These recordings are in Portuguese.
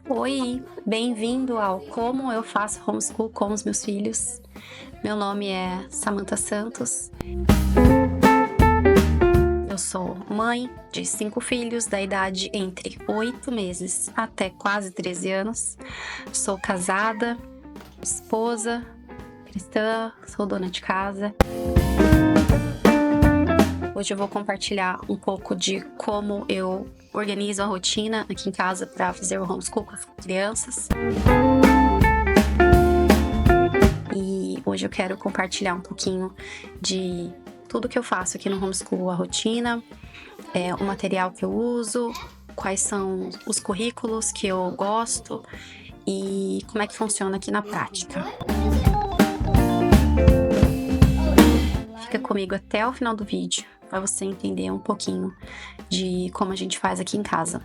Oi, bem-vindo ao Como Eu Faço Homeschool com os Meus Filhos. Meu nome é Samantha Santos. Eu sou mãe de 5 filhos da idade entre 8 meses até quase 13 anos. Sou casada, esposa, cristã, sou dona de casa. Hoje eu vou compartilhar um pouco de como eu organizo a rotina aqui em casa para fazer o homeschool com as crianças. E hoje eu quero compartilhar um pouquinho de tudo que eu faço aqui no homeschool, a rotina, o material que eu uso, quais são os currículos que eu gosto e como é que funciona aqui na prática. Fica comigo até o final do vídeo para você entender um pouquinho de como a gente faz aqui em casa.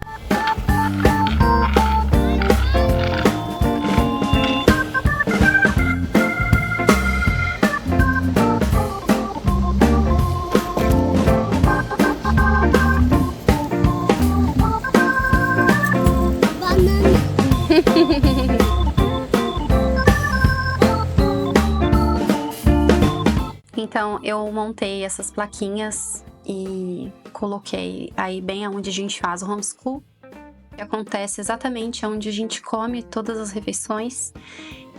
Então, eu montei essas plaquinhas e coloquei aí bem aonde a gente faz o homeschool, que acontece exatamente onde a gente come todas as refeições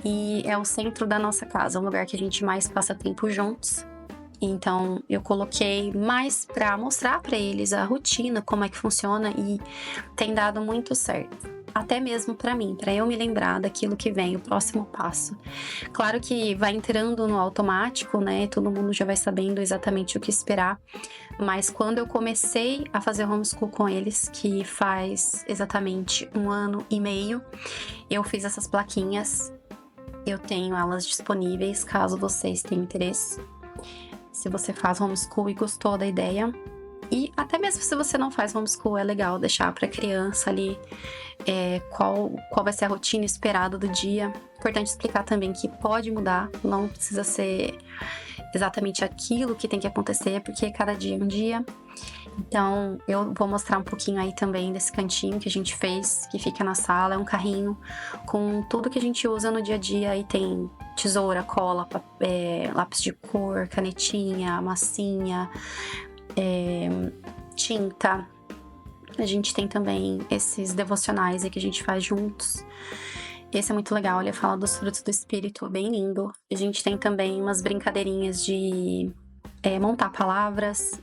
e é o centro da nossa casa, o lugar que a gente mais passa tempo juntos. Então, eu coloquei mais para mostrar para eles a rotina, como é que funciona e tem dado muito certo. Até mesmo para mim, para eu me lembrar daquilo que vem, o próximo passo. Claro que vai entrando no automático, né? Todo mundo já vai sabendo exatamente o que esperar. Mas quando eu comecei a fazer homeschool com eles, que faz exatamente 1 ano e meio, eu fiz essas plaquinhas. Eu tenho elas disponíveis, caso vocês tenham interesse. Se você faz homeschool e gostou da ideia. E até mesmo se você não faz homeschool, é legal deixar para a criança ali qual vai ser a rotina esperada do dia. Importante explicar também que pode mudar, não precisa ser exatamente aquilo que tem que acontecer, porque cada dia é um dia. Então, eu vou mostrar um pouquinho aí também desse cantinho que a gente fez, que fica na sala. É um carrinho com tudo que a gente usa no dia a dia. Aí tem tesoura, cola, lápis de cor, canetinha, massinha, tinta. A gente tem também esses devocionais aí que a gente faz juntos. Esse é muito legal, ele fala dos frutos do espírito, bem lindo. A gente tem também umas brincadeirinhas de montar palavras.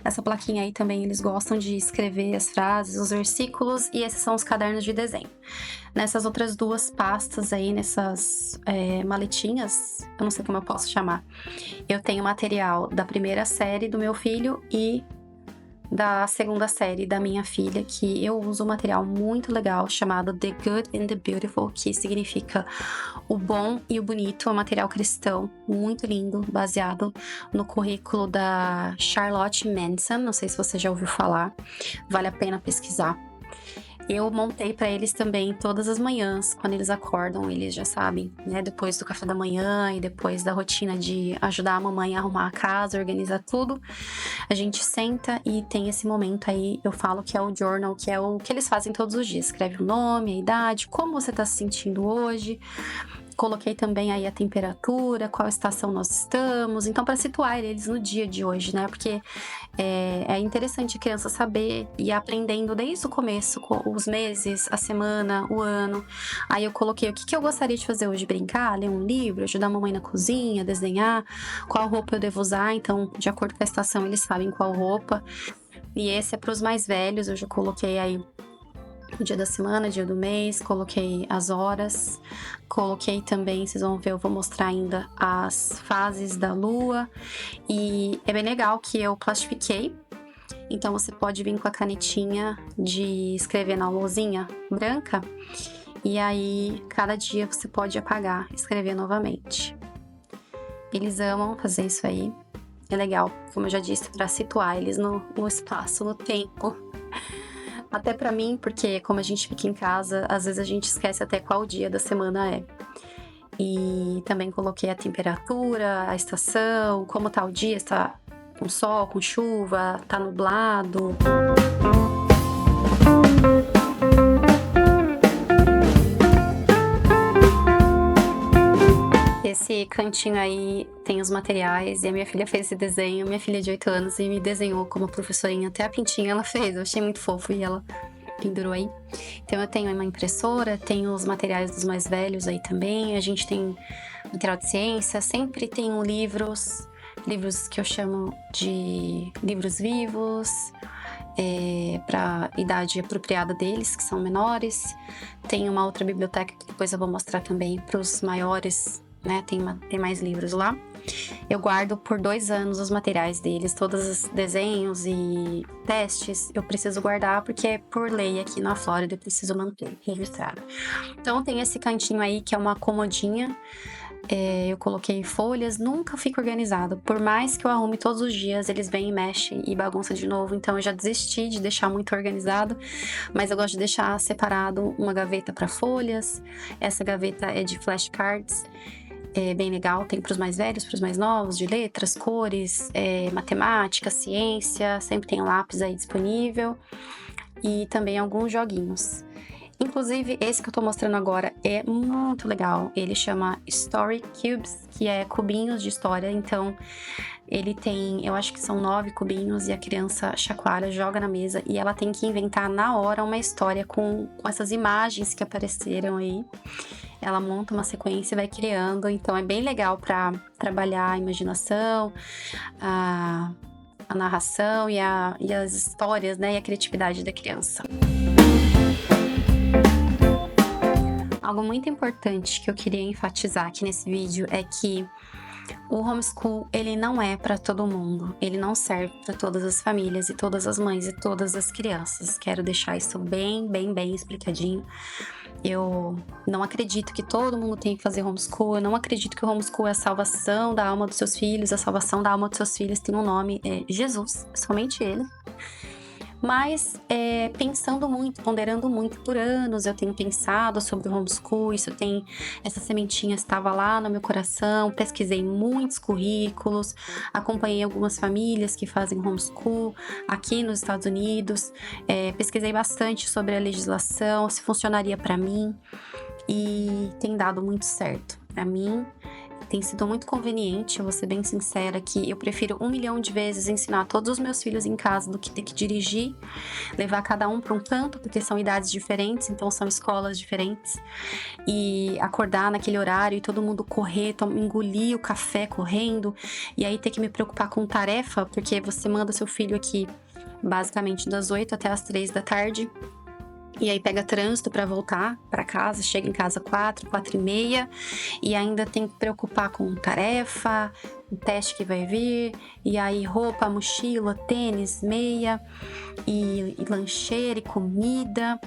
Essa plaquinha aí também, eles gostam de escrever as frases, os versículos, e esses são os cadernos de desenho. Nessas outras 2 pastas aí, nessas maletinhas, eu não sei como eu posso chamar, eu tenho material da primeira série do meu filho e da segunda série da minha filha, que eu uso um material muito legal chamado The Good and the Beautiful, que significa o bom e o bonito, é um material cristão muito lindo, baseado no currículo da Charlotte Manson. Não sei se você já ouviu falar, vale a pena pesquisar. Eu montei para eles também todas as manhãs, quando eles acordam, eles já sabem, né? Depois do café da manhã e depois da rotina de ajudar a mamãe a arrumar a casa, organizar tudo, a gente senta e tem esse momento aí, eu falo que é o journal, que é o que eles fazem todos os dias. Escreve o nome, a idade, como você tá se sentindo hoje. Coloquei também aí a temperatura, qual estação nós estamos. Então, para situar eles no dia de hoje, né? Porque é interessante a criança saber e ir aprendendo desde o começo, os meses, a semana, o ano. Aí eu coloquei o que eu gostaria de fazer hoje: brincar, ler um livro, ajudar a mamãe na cozinha, desenhar, qual roupa eu devo usar. Então, de acordo com a estação, eles sabem qual roupa. E esse é para os mais velhos, eu já coloquei aí o dia da semana, dia do mês, coloquei as horas, coloquei também, vocês vão ver, eu vou mostrar ainda as fases da lua. E é bem legal que eu plastifiquei, então você pode vir com a canetinha de escrever na lousinha branca, e aí cada dia você pode apagar, escrever novamente. Eles amam fazer isso aí, é legal, como eu já disse, para situar eles no espaço, no tempo. Até pra mim, porque como a gente fica em casa, às vezes a gente esquece até qual dia da semana é. E também coloquei a temperatura, a estação, como tá o dia, se tá com sol, com chuva, tá nublado. cantinho aí tem os materiais, e a minha filha fez esse desenho, minha filha de 8 anos, e me desenhou como professorinha, até a pintinha ela fez, eu achei muito fofo, e ela pendurou aí. Então eu tenho uma impressora, tenho os materiais dos mais velhos aí também, a gente tem material de ciência, sempre tenho livros que eu chamo de livros vivos, para idade apropriada deles, que são menores. Tem uma outra biblioteca que depois eu vou mostrar também para os maiores, né? Tem mais livros lá. Eu guardo por 2 anos os materiais deles, todos os desenhos e testes eu preciso guardar, porque é por lei aqui na Flórida, eu preciso manter registrado. Então tem esse cantinho aí que é uma comodinha. Eu coloquei folhas, nunca fica organizado. Por mais que eu arrume todos os dias, eles vêm e mexem e bagunça de novo. Então eu já desisti de deixar muito organizado, mas eu gosto de deixar separado uma gaveta para folhas. Essa gaveta é de flashcards, é bem legal, tem para os mais velhos, para os mais novos, de letras, cores, matemática, ciência, sempre tem lápis aí disponível, e também alguns joguinhos. Inclusive, esse que eu tô mostrando agora é muito legal. Ele chama Story Cubes, que é cubinhos de história. Então, ele tem, eu acho que são 9 cubinhos, e a criança chacoalha, joga na mesa, e ela tem que inventar na hora uma história com essas imagens que apareceram aí. Ela monta uma sequência e vai criando. Então, é bem legal para trabalhar a imaginação, a narração e as histórias, né? E a criatividade da criança. Algo muito importante que eu queria enfatizar aqui nesse vídeo é que o homeschool, ele não é para todo mundo, ele não serve para todas as famílias e todas as mães e todas as crianças. Quero deixar isso bem explicadinho. Eu não acredito que todo mundo tem que fazer homeschool, eu não acredito que o homeschool é a salvação da alma dos seus filhos. A salvação da alma dos seus filhos tem um nome, é Jesus, somente ele. Mas pensando muito, ponderando muito por anos, eu tenho pensado sobre o homeschool, essa sementinha estava lá no meu coração, pesquisei muitos currículos, acompanhei algumas famílias que fazem homeschool aqui nos Estados Unidos, pesquisei bastante sobre a legislação, se funcionaria para mim, e tem dado muito certo. Para mim, tem sido muito conveniente, eu vou ser bem sincera, que eu prefiro 1 milhão de vezes ensinar todos os meus filhos em casa do que ter que dirigir, levar cada um para um canto, porque são idades diferentes, então são escolas diferentes, e acordar naquele horário e todo mundo correr, engolir o café correndo, e aí ter que me preocupar com tarefa, porque você manda seu filho aqui basicamente das 8 até as 3 da tarde, e aí pega trânsito para voltar para casa, chega em casa 4h30, e ainda tem que preocupar com tarefa, o teste que vai vir, e aí roupa, mochila, tênis, meia, e lancheira e comida.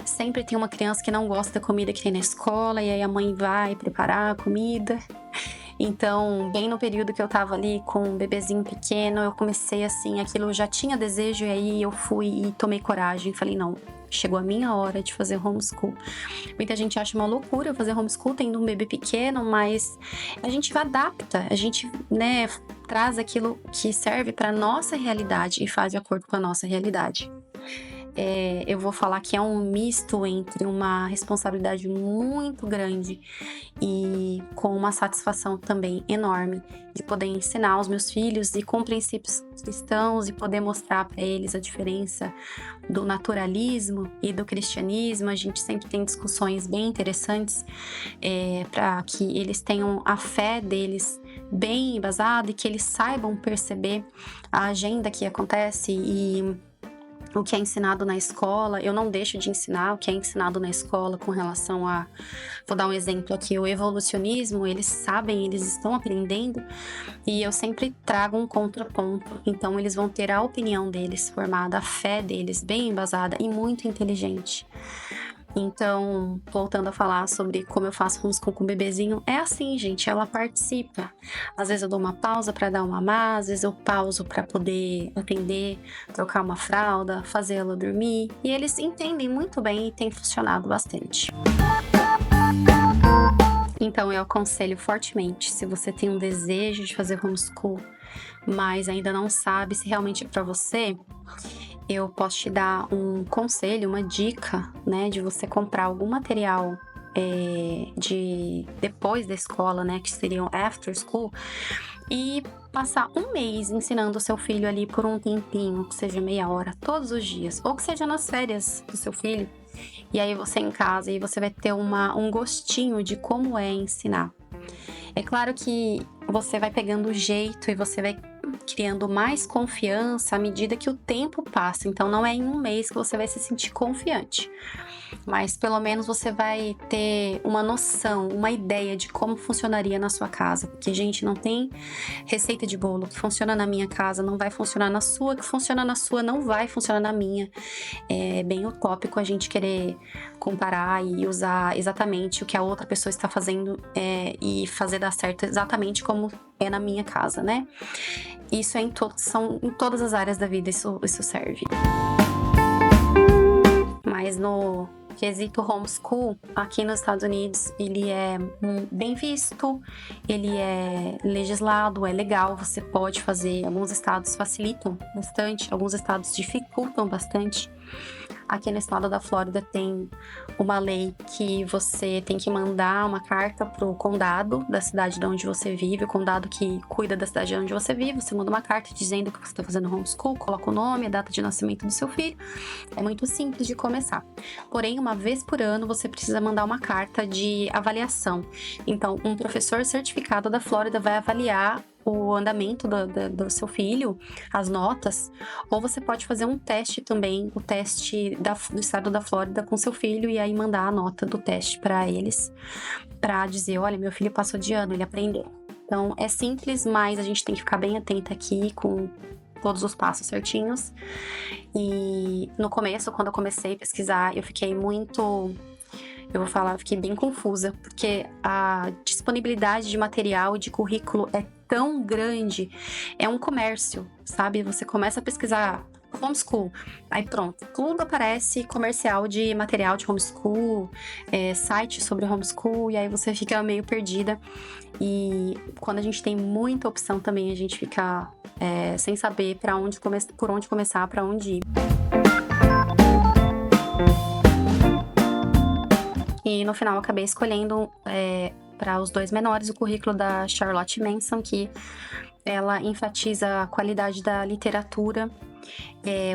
Sempre tem uma criança que não gosta da comida que tem na escola, e aí a mãe vai preparar a comida. Então, bem no período que eu tava ali com um bebezinho pequeno, eu comecei assim, aquilo eu já tinha desejo, e aí eu fui e tomei coragem, falei, não, chegou a minha hora de fazer homeschool. Muita gente acha uma loucura fazer homeschool tendo um bebê pequeno, mas a gente adapta, a gente, né, traz aquilo que serve para nossa realidade e faz de acordo com a nossa realidade. Eu vou falar que é um misto entre uma responsabilidade muito grande e com uma satisfação também enorme de poder ensinar os meus filhos e com princípios cristãos e poder mostrar para eles a diferença do naturalismo e do cristianismo. A gente sempre tem discussões bem interessantes para que eles tenham a fé deles bem embasada e que eles saibam perceber a agenda que acontece e o que é ensinado na escola. Eu não deixo de ensinar o que é ensinado na escola com relação a... Vou dar um exemplo aqui, o evolucionismo, eles sabem, eles estão aprendendo, e eu sempre trago um contraponto. Então, eles vão ter a opinião deles formada, a fé deles bem embasada e muito inteligente. Então, voltando a falar sobre como eu faço homeschool com o bebezinho, é assim, gente, ela participa. Às vezes eu dou uma pausa para dar uma mamar, às vezes eu pauso para poder atender, trocar uma fralda, fazer ela dormir. E eles entendem muito bem e tem funcionado bastante. Então, eu aconselho fortemente, se você tem um desejo de fazer homeschool, mas ainda não sabe se realmente é para você, eu posso te dar um conselho, uma dica, né, de você comprar algum material de depois da escola, né, que seriam after school, e passar um mês ensinando o seu filho ali por um tempinho, que seja meia hora, todos os dias, ou que seja nas férias do seu filho, e aí você em casa, e você vai ter um gostinho de como é ensinar. É claro que você vai pegando o jeito e você vai criando mais confiança à medida que o tempo passa. Então, não é em um mês que você vai se sentir confiante, mas pelo menos você vai ter uma noção, uma ideia de como funcionaria na sua casa. Porque, gente, não tem receita de bolo que funciona na minha casa, não vai funcionar na sua, que funciona na sua, não vai funcionar na minha. É bem utópico a gente querer comparar e usar exatamente o que a outra pessoa está fazendo e fazer dar certo exatamente como é na minha casa, né? Isso são em todas as áreas da vida, isso serve. Mas no quesito homeschool, aqui nos Estados Unidos, ele é bem visto, ele é legislado, é legal, você pode fazer. Alguns estados facilitam bastante, alguns estados dificultam bastante. Aqui no estado da Flórida tem uma lei que você tem que mandar uma carta pro condado da cidade de onde você vive, o condado que cuida da cidade de onde você vive. Você manda uma carta dizendo que você está fazendo homeschool, coloca o nome, a data de nascimento do seu filho. É muito simples de começar. Porém, uma vez por ano, você precisa mandar uma carta de avaliação. Então, um professor certificado da Flórida vai avaliar o andamento do seu filho, as notas, ou você pode fazer um teste também, o teste do estado da Flórida com seu filho, e aí mandar a nota do teste para eles, para dizer, olha, meu filho passou de ano, ele aprendeu. Então, é simples, mas a gente tem que ficar bem atenta aqui com todos os passos certinhos. E no começo, quando eu comecei a pesquisar, eu fiquei fiquei bem confusa, porque a disponibilidade de material e de currículo é tão grande, é um comércio, sabe? Você começa a pesquisar homeschool, aí pronto, tudo aparece comercial de material de homeschool, site sobre homeschool, e aí você fica meio perdida. E quando a gente tem muita opção também, a gente fica sem saber por onde começar, para onde ir. E no final eu acabei escolhendo para os dois menores o currículo da Charlotte Manson, que ela enfatiza a qualidade da literatura,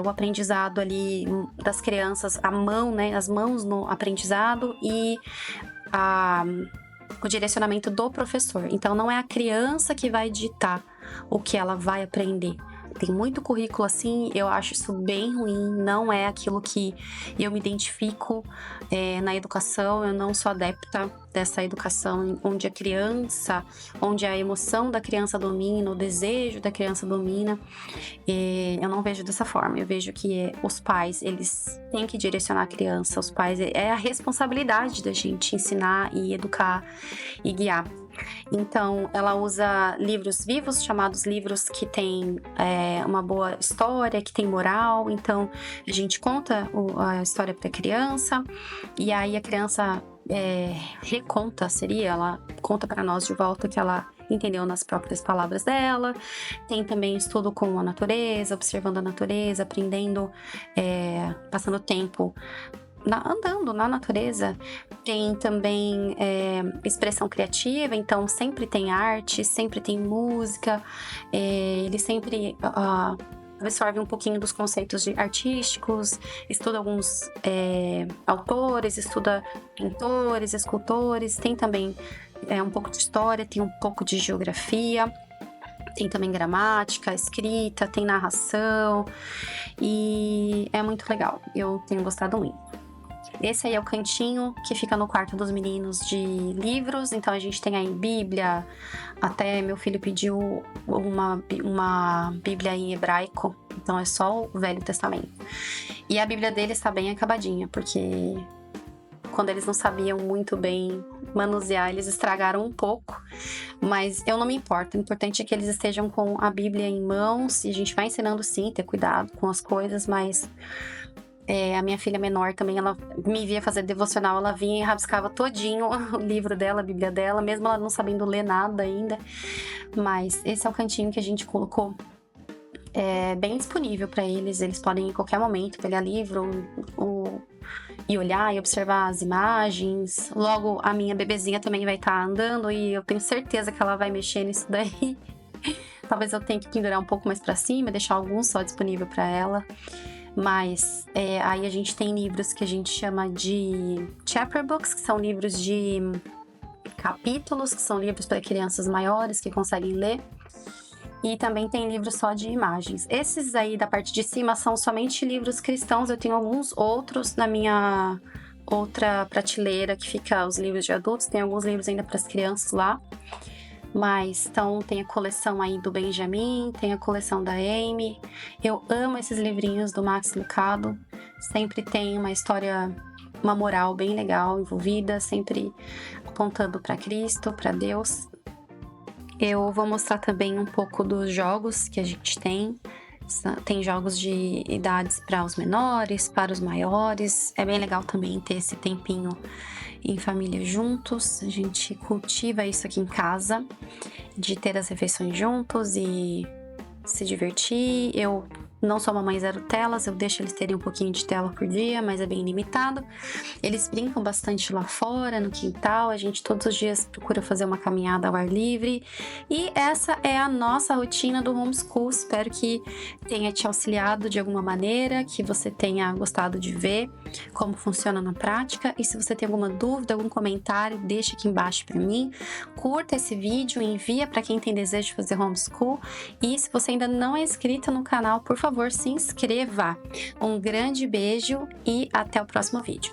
o aprendizado ali das crianças, as mãos no aprendizado e o direcionamento do professor. Então não é a criança que vai ditar o que ela vai aprender. Tem muito currículo assim, eu acho isso bem ruim, não é aquilo que eu me identifico na educação, eu não sou adepta dessa educação onde onde a emoção da criança domina, o desejo da criança domina. Eu não vejo dessa forma, eu vejo que os pais, eles têm que direcionar a criança, os pais, é a responsabilidade da gente ensinar e educar e guiar. Então, ela usa livros vivos, chamados livros que têm uma boa história, que tem moral. Então, a gente conta a história para a criança, e aí a criança reconta, ela conta para nós de volta que ela entendeu nas próprias palavras dela. Tem também estudo com a natureza, observando a natureza, aprendendo, passando tempo andando na natureza. Tem também expressão criativa, então sempre tem arte, sempre tem música, ele sempre absorve um pouquinho dos conceitos artísticos, estuda alguns autores, estuda pintores, escultores, tem também um pouco de história, tem um pouco de geografia, tem também gramática, escrita, tem narração, e é muito legal, eu tenho gostado muito. Esse aí é o cantinho que fica no quarto dos meninos de livros. Então a gente tem aí Bíblia, até meu filho pediu uma Bíblia em hebraico, então é só o Velho Testamento. E a Bíblia dele está bem acabadinha, porque quando eles não sabiam muito bem manusear, eles estragaram um pouco, mas eu não me importo. O importante é que eles estejam com a Bíblia em mãos, e a gente vai ensinando sim, ter cuidado com as coisas, mas a minha filha menor também, ela me via fazer devocional, ela vinha e rabiscava todinho o livro dela, a Bíblia dela, mesmo ela não sabendo ler nada ainda. Mas esse é o cantinho que a gente colocou bem disponível para eles podem em qualquer momento pegar livro, o e olhar e observar as imagens. Logo, a minha bebezinha também vai estar andando e eu tenho certeza que ela vai mexer nisso daí. Talvez eu tenha que pendurar um pouco mais para cima, deixar alguns só disponível para ela. Mas aí a gente tem livros que a gente chama de chapter books, que são livros de capítulos, que são livros para crianças maiores que conseguem ler. E também tem livros só de imagens. Esses aí da parte de cima são somente livros cristãos. Eu tenho alguns outros na minha outra prateleira que fica os livros de adultos. Tem alguns livros ainda para as crianças lá. Mas então tem a coleção aí do Benjamin, tem a coleção da Amy. Eu amo esses livrinhos do Max Lucado. Sempre tem uma história, uma moral bem legal envolvida, sempre apontando para Cristo, para Deus. Eu vou mostrar também um pouco dos jogos que a gente tem. Tem jogos de idades para os menores, para os maiores. É bem legal também ter esse tempinho em família juntos. A gente cultiva isso aqui em casa, de ter as refeições juntos e se divertir. Eu não sou mamãe zero telas, eu deixo eles terem um pouquinho de tela por dia, mas é bem limitado. Eles brincam bastante lá fora, no quintal, a gente todos os dias procura fazer uma caminhada ao ar livre. E essa é a nossa rotina do homeschool. Espero que tenha te auxiliado de alguma maneira, que você tenha gostado de ver como funciona na prática. E se você tem alguma dúvida, algum comentário, deixa aqui embaixo para mim. Curta esse vídeo, envia para quem tem desejo de fazer homeschool. E se você ainda não é inscrita no canal, por favor, se inscreva. Um grande beijo e até o próximo vídeo.